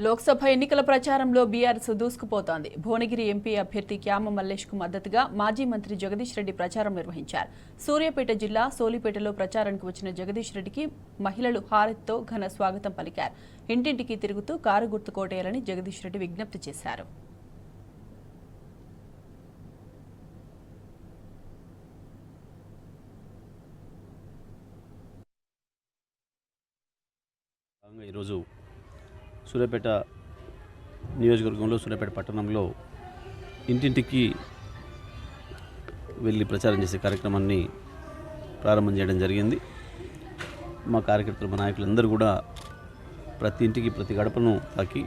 లోక్సభ ఎన్నికల ప్రచారంలో BRS దూసుకుపోతోంది. Bhuvanagiri MP అభ్యర్థి క్యామ మల్లేష్ కు మద్దతుగా మాజీ మంత్రి జగదీష్ రెడ్డి ప్రచారం నిర్వహించారు. సూర్యాపేట జిల్లా సోలిపేటలో ప్రచారానికి వచ్చిన జగదీష్ రెడ్డికి మహిళలు హారతితో ఘన స్వాగతం పలికారు. ఇంటింటికి తిరుగుతూ కారు గుర్తు కోటేయాలని జగదీష్ రెడ్డి విజ్ఞప్తి చేశారు. ఈరోజు సూర్యాపేట నియోజకవర్గంలో సూర్యాపేట పట్టణంలో ఇంటింటికి వెళ్ళి ప్రచారం చేసే కార్యక్రమాన్ని ప్రారంభం చేయడం జరిగింది. మా కార్యకర్తలు, మా నాయకులందరూ కూడా ప్రతి ఇంటికి, ప్రతి గడపను తాకి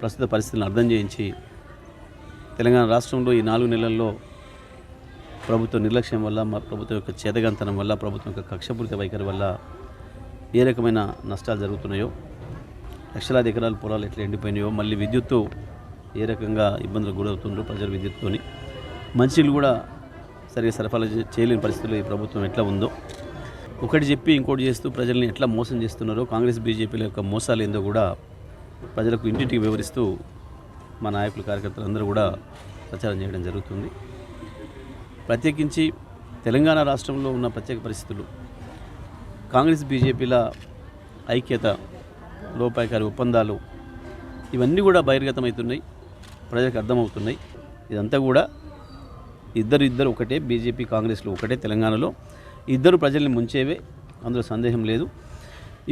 ప్రస్తుత పరిస్థితులను అర్థం చేయించి తెలంగాణ రాష్ట్రంలో ఈ 4 నెలల్లో ప్రభుత్వ నిర్లక్ష్యం వల్ల, మా ప్రభుత్వం యొక్క చేతగాంతనం వల్ల, ప్రభుత్వం యొక్క కక్షపూరిత వైఖరి వల్ల ఏ రకమైన నష్టాలు జరుగుతున్నాయో, లక్షలాది ఎకరాల పొలాలు ఎట్లా ఎండిపోయినాయో, మళ్ళీ విద్యుత్తు ఏ రకంగా ఇబ్బందులకు గురవుతుందో ప్రజలు విద్యుత్తుతోని, మంచిలు కూడా సరిగా సరఫరా చేయలేని పరిస్థితుల్లో ఈ ప్రభుత్వం ఎట్లా ఉందో, ఒకటి చెప్పి ఇంకోటి చేస్తూ ప్రజల్ని ఎట్లా మోసం చేస్తున్నారో, కాంగ్రెస్ బీజేపీల యొక్క మోసాలు ఏందో కూడా ప్రజలకు ఇంటింటికి వివరిస్తూ మా నాయకులు, కార్యకర్తలు అందరూ కూడా ప్రచారం చేయడం జరుగుతుంది. ప్రత్యేకించి తెలంగాణ రాష్ట్రంలో ఉన్న ప్రత్యేక పరిస్థితులు, కాంగ్రెస్ బీజేపీల ఐక్యత, లోపాయకారి ఒప్పందాలు ఇవన్నీ కూడా బహిర్గతమవుతున్నాయి, ప్రజలకు అర్థమవుతున్నాయి. ఇదంతా కూడా ఇద్దరు ఒకటే, బీజేపీ కాంగ్రెస్లు ఒకటే. తెలంగాణలో ఇద్దరు ప్రజల్ని ముంచేవే, అందులో సందేహం లేదు.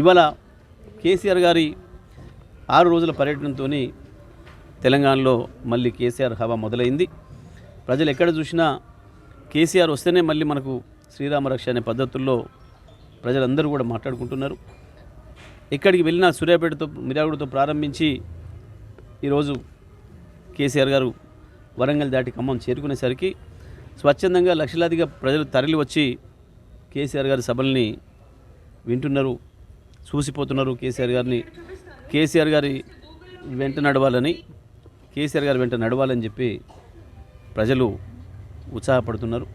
ఇవాళ కేసీఆర్ గారి 6 రోజుల పర్యటనతో తెలంగాణలో మళ్ళీ కేసీఆర్ హవా మొదలైంది. ప్రజలు ఎక్కడ చూసినా కేసీఆర్ వస్తేనే మళ్ళీ మనకు శ్రీరామ రక్ష అనే పద్ధతుల్లో ప్రజలందరూ కూడా మాట్లాడుకుంటున్నారు. ఎక్కడికి వెళ్ళినా సూర్యాపేటతో, మిర్యాలగూడతో ప్రారంభించి ఈరోజు కేసీఆర్ గారు వరంగల్ దాటి ఖమ్మం చేరుకునేసరికి స్వచ్ఛందంగా లక్షలాదిగా ప్రజలు తరలి వచ్చి కేసీఆర్ గారి సభల్ని వింటున్నారు, చూసిపోతున్నారు. కేసీఆర్ గారి వెంట నడవాలని చెప్పి ప్రజలు ఉత్సాహపడుతున్నారు.